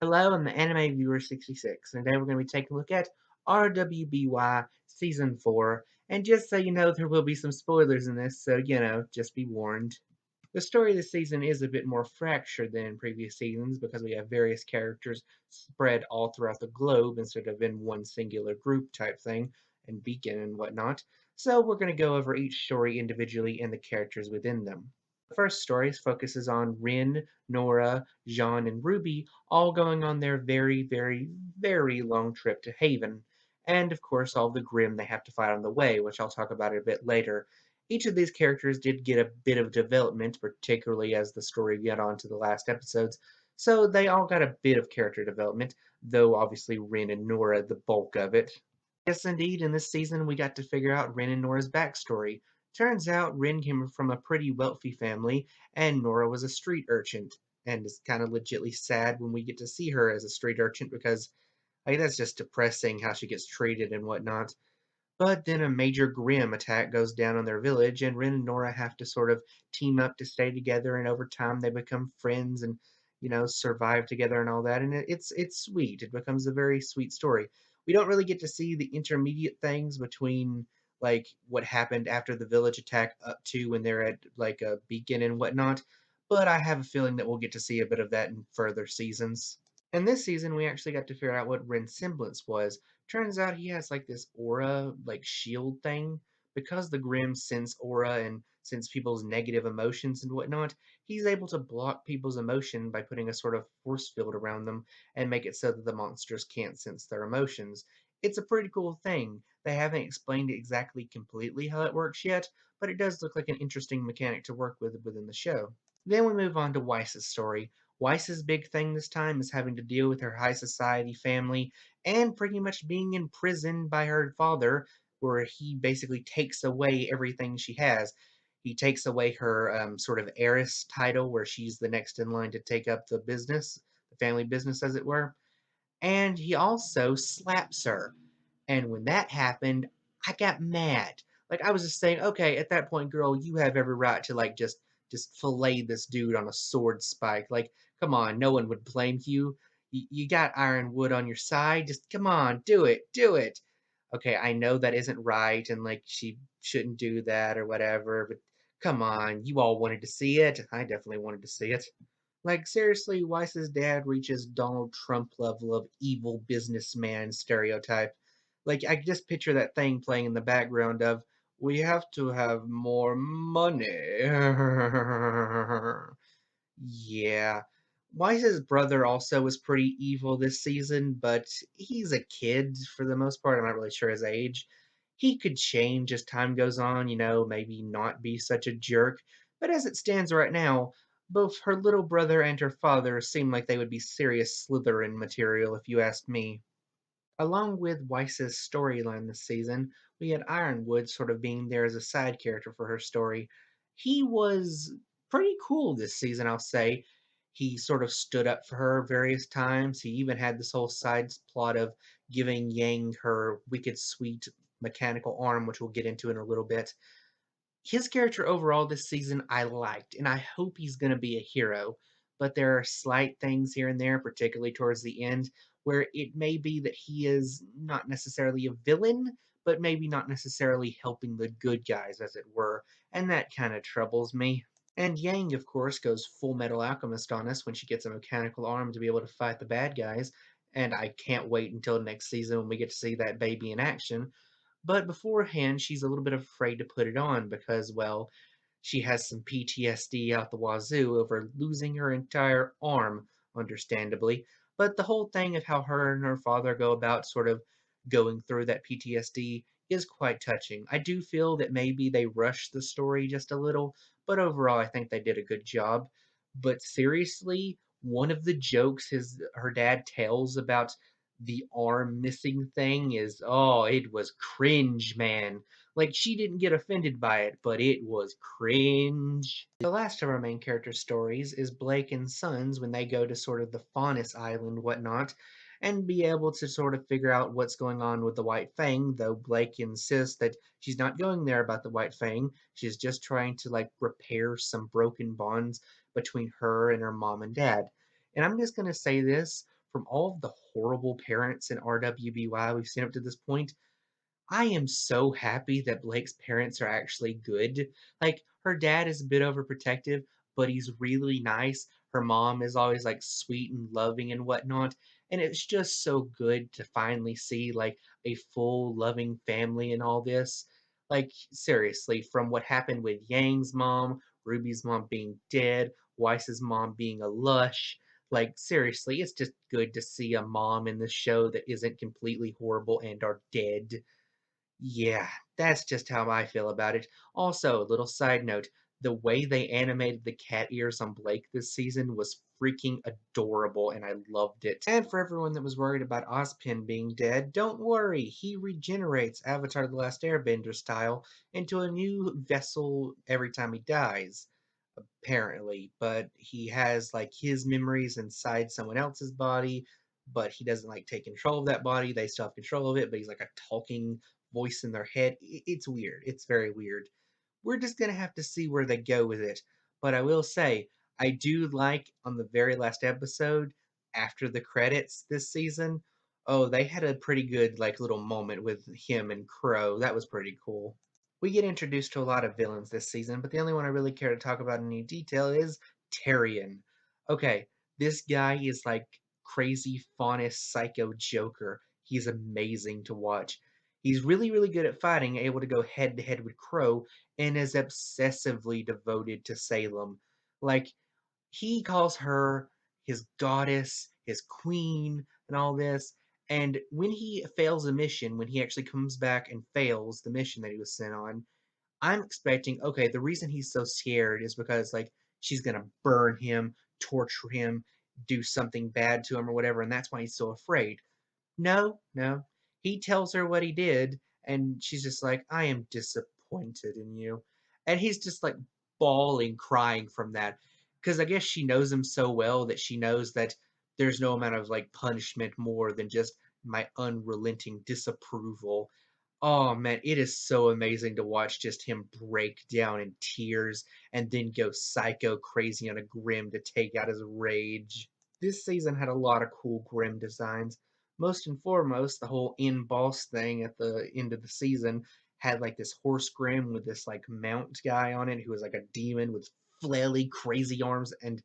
Hello, I'm the Anime Viewer 66, and today we're going to be taking a look at RWBY Season 4. And just so you know, there will be some spoilers in this, so just be warned. The story of this season is a bit more fractured than in previous seasons because we have various characters spread all throughout the globe instead of in one singular group type thing, and beacon and whatnot. So we're going to go over each story individually and the characters within them. The first story focuses on Rin, Nora, Jean, and Ruby all going on their very, very, very long trip to Haven. And of course, all the Grimm they have to fight on the way, which I'll talk about a bit later. Each of these characters did get a bit of development, particularly as the story got on to the last episodes, so they all got a bit of character development, though obviously Rin and Nora the bulk of it. Yes, indeed, in this season we got to figure out Rin and Nora's backstory. Turns out Rin came from a pretty wealthy family, and Nora was a street urchin, and it's kind of legitly sad when we get to see her as a street urchin because that's just depressing how she gets treated and whatnot. But then a major Grimm attack goes down on their village, and Rin and Nora have to sort of team up to stay together, and over time they become friends and, survive together and all that. And it's sweet. It becomes a very sweet story. We don't really get to see the intermediate things between like what happened after the village attack up to when they're at like a beacon and whatnot, but I have a feeling that we'll get to see a bit of that in further seasons. And this season, we actually got to figure out what Ren's semblance was. Turns out he has like this aura, like shield thing. Because the Grimm sense aura and sense people's negative emotions and whatnot, he's able to block people's emotion by putting a sort of force field around them and make it so that the monsters can't sense their emotions. It's a pretty cool thing. They haven't explained exactly completely how it works yet, but it does look like an interesting mechanic to work with within the show. Then we move on to Weiss's story. Weiss's big thing this time is having to deal with her high society family and pretty much being imprisoned by her father, where he basically takes away everything she has. He takes away her sort of heiress title, where she's the next in line to take up the business, the family business, as it were. And he also slaps her. And when that happened, I got mad. Like I was just saying, okay, at that point, girl, you have every right to like just fillet this dude on a sword spike. Like, come on, no one would blame you. You got iron wood on your side. Just come on, do it, do it. Okay, I know that isn't right, and like she shouldn't do that or whatever, but come on, you all wanted to see it. I definitely wanted to see it. Like, seriously, Weiss's dad reaches Donald Trump level of evil businessman stereotype. Like, I just picture that thing playing in the background of, we have to have more money. Yeah. Weiss's brother also was pretty evil this season, but he's a kid for the most part. I'm not really sure his age. He could change as time goes on, maybe not be such a jerk. But as it stands right now, both her little brother and her father seem like they would be serious Slytherin material, if you ask me. Along with Weiss's storyline this season, we had Ironwood sort of being there as a side character for her story. He was pretty cool this season, I'll say. He sort of stood up for her various times. He even had this whole side plot of giving Yang her wicked sweet mechanical arm, which we'll get into in a little bit. His character overall this season I liked, and I hope he's going to be a hero. But there are slight things here and there, particularly towards the end, where it may be that he is not necessarily a villain, but maybe not necessarily helping the good guys, as it were, and that kind of troubles me. And Yang, of course, goes full metal alchemist on us when she gets a mechanical arm to be able to fight the bad guys, and I can't wait until next season when we get to see that baby in action. But beforehand, she's a little bit afraid to put it on because, well, she has some PTSD out the wazoo over losing her entire arm, understandably. But the whole thing of how her and her father go about sort of going through that PTSD is quite touching. I do feel that maybe they rushed the story just a little, but overall I think they did a good job. But seriously, one of the jokes her dad tells about the arm missing thing is, oh, it was cringe, man. Like, she didn't get offended by it, but it was cringe. The last of our main character stories is Blake and Sons when they go to sort of the Faunus Island whatnot and be able to sort of figure out what's going on with the White Fang, though Blake insists that she's not going there about the White Fang. She's just trying to, like, repair some broken bonds between her and her mom and dad. And I'm just going to say this, from all of the horrible parents in RWBY we've seen up to this point, I am so happy that Blake's parents are actually good. Like, her dad is a bit overprotective, but he's really nice. Her mom is always like sweet and loving and whatnot. And it's just so good to finally see like a full loving family and all this. Like, seriously, from what happened with Yang's mom, Ruby's mom being dead, Weiss's mom being a lush. Like, seriously, it's just good to see a mom in this show that isn't completely horrible and are dead. Yeah, that's just how I feel about it. Also, a little side note, the way they animated the cat ears on Blake this season was freaking adorable, and I loved it. And for everyone that was worried about Ozpin being dead, don't worry, he regenerates Avatar The Last Airbender style into a new vessel every time he dies, apparently. But he has, like, his memories inside someone else's body, but he doesn't, like, take control of that body. They still have control of it, but he's like a talking voice in their head. It's weird. It's very weird. We're just gonna have to see where they go with it. But I will say, I do like on the very last episode, after the credits this season, oh, they had a pretty good like little moment with him and Crow. That was pretty cool. We get introduced to a lot of villains this season, but the only one I really care to talk about in any detail is Tyrion. Okay, this guy is like crazy faunus psycho Joker. He's amazing to watch. He's really, really good at fighting, able to go head to head with Crow, and is obsessively devoted to Salem. Like, he calls her his goddess, his queen, and all this. And when he fails a mission, when he actually comes back and fails the mission that he was sent on, I'm expecting, okay, the reason he's so scared is because, like, she's gonna burn him, torture him, do something bad to him, or whatever, and that's why he's so afraid. No, no. He tells her what he did, and she's just like, I am disappointed in you. And he's just like bawling, crying from that. Because I guess she knows him so well that she knows that there's no amount of like punishment more than just my unrelenting disapproval. Oh man, it is so amazing to watch just him break down in tears and then go psycho crazy on a Grim to take out his rage. This season had a lot of cool Grim designs. Most and foremost, the whole in boss thing at the end of the season had like this horse Grim with this like mount guy on it who was like a demon with flaily crazy arms, and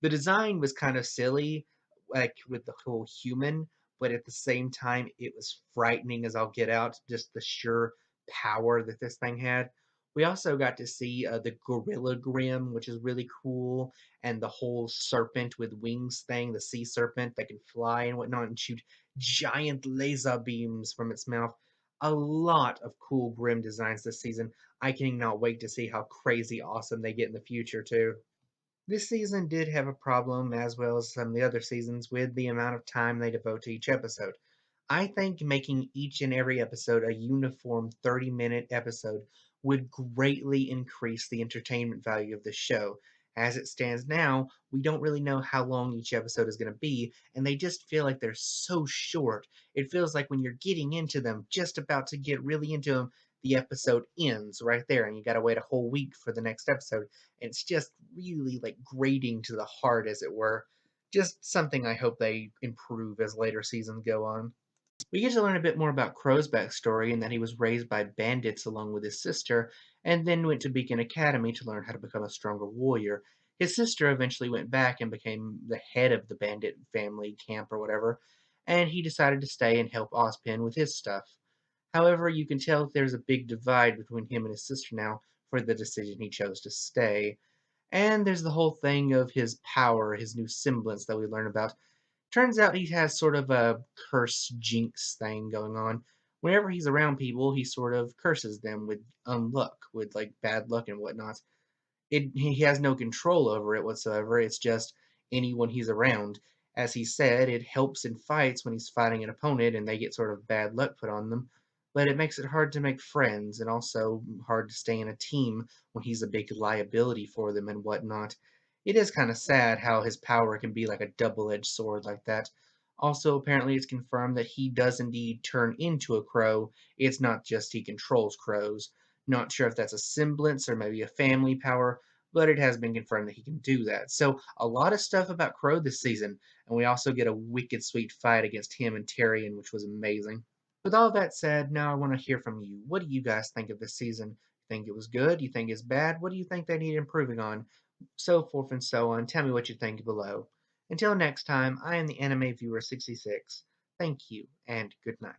the design was kind of silly, like with the whole human, but at the same time, it was frightening as I'll get out, just the sheer power that this thing had. We also got to see the Gorilla Grim, which is really cool, and the whole serpent with wings thing, the sea serpent that can fly and whatnot and shoot giant laser beams from its mouth. A lot of cool Grim designs this season. I cannot wait to see how crazy awesome they get in the future, too. This season did have a problem, as well as some of the other seasons, with the amount of time they devote to each episode. I think making each and every episode a uniform 30-minute episode would greatly increase the entertainment value of the show. As it stands now, we don't really know how long each episode is going to be, and they just feel like they're so short. It feels like when you're getting into them, just about to get really into them, the episode ends right there, and you got to wait a whole week for the next episode. And it's just really like grating to the heart, as it were. Just something I hope they improve as later seasons go on. We get to learn a bit more about Crow's backstory and that he was raised by bandits along with his sister, and then went to Beacon Academy to learn how to become a stronger warrior. His sister eventually went back and became the head of the bandit family camp or whatever, and he decided to stay and help Ozpin with his stuff. However, you can tell there's a big divide between him and his sister now for the decision he chose to stay. And there's the whole thing of his power, his new semblance that we learn about. Turns out he has sort of a curse jinx thing going on. Whenever he's around people, he sort of curses them with unluck, with like bad luck and whatnot. He has no control over it whatsoever. It's just anyone he's around. As he said, it helps in fights when he's fighting an opponent and they get sort of bad luck put on them, but it makes it hard to make friends and also hard to stay in a team when he's a big liability for them and whatnot. It is kind of sad how his power can be like a double-edged sword like that. Also, apparently, it's confirmed that he does indeed turn into a crow. It's not just he controls crows. Not sure if that's a semblance or maybe a family power, but it has been confirmed that he can do that. So, a lot of stuff about Crow this season. And we also get a wicked sweet fight against him and Tyrion, which was amazing. With all that said, now I want to hear from you. What do you guys think of this season? You think it was good? You think it's bad? What do you think they need improving on? So forth and so on. Tell me what you think below. Until next time, I am the Anime Viewer 66. Thank you, and good night.